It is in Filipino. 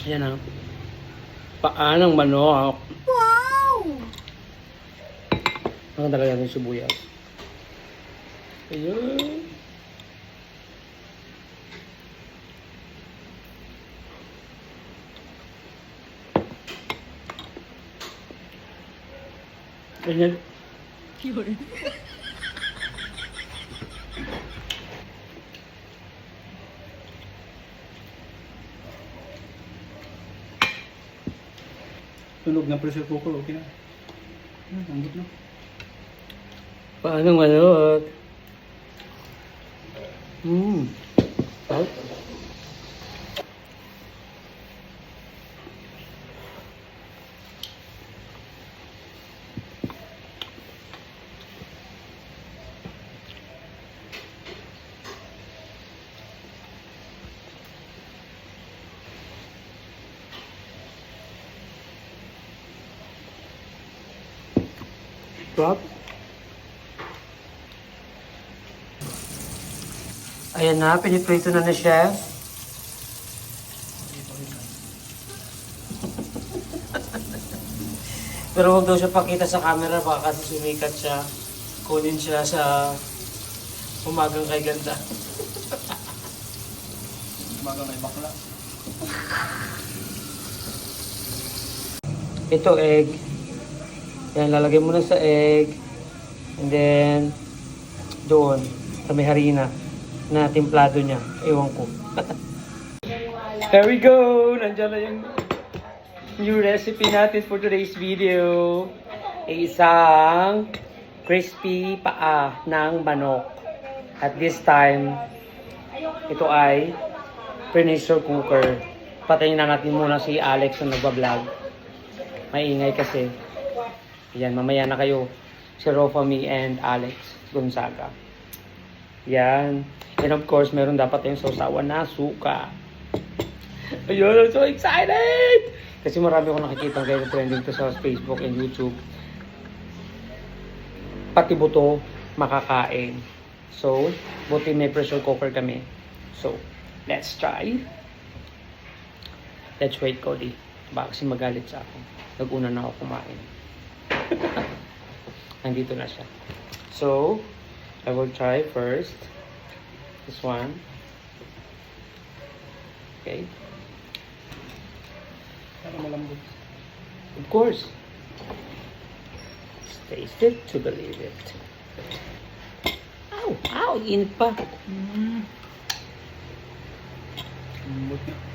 Ayan na. Paa ng manok. Wow! Ano talaga yung sibuyas? Ayun. Ganyan. Yun. Tunog ng pressure cooker, okay na. Ambot na. Paa ng manok. Sarap. Sarap. Ayan na, piniprito na ni Chef. Pero huwag daw siya pakita sa camera, baka kasi sumikat siya. Kunin siya sa umagang kay ganda. Umaga may bakla. Ito egg. Yan, lalagay mo na sa egg. And then, doon, sa may harina na timplado niya. Ewan ko. There we go! Nandiyan na yung new recipe natin for today's video. Isang crispy paa ng manok. At this time, ito ay pressure cooker. Patayin na natin muna si Alex na nagbablog. Maingay kasi. Yan, mamaya na kayo. Si Rofami and Alex Gonzaga. Yan. And of course, meron dapat tayong sausawan na suka. Ayun, I'm so excited! Kasi marami akong nakikita ngayon trending to sa Facebook and YouTube. Pati buto, makakain. So, buti may pressure cooker kami. So, let's try. Let's wait, Cody. Baka kasi magalit sa akin. Nag-una na ako kumain. Nandito na siya. So, I will try first this one. Okay. Para malambot. Of course. Taste it to believe it. Ow! Ow! Init pa. Ambot na.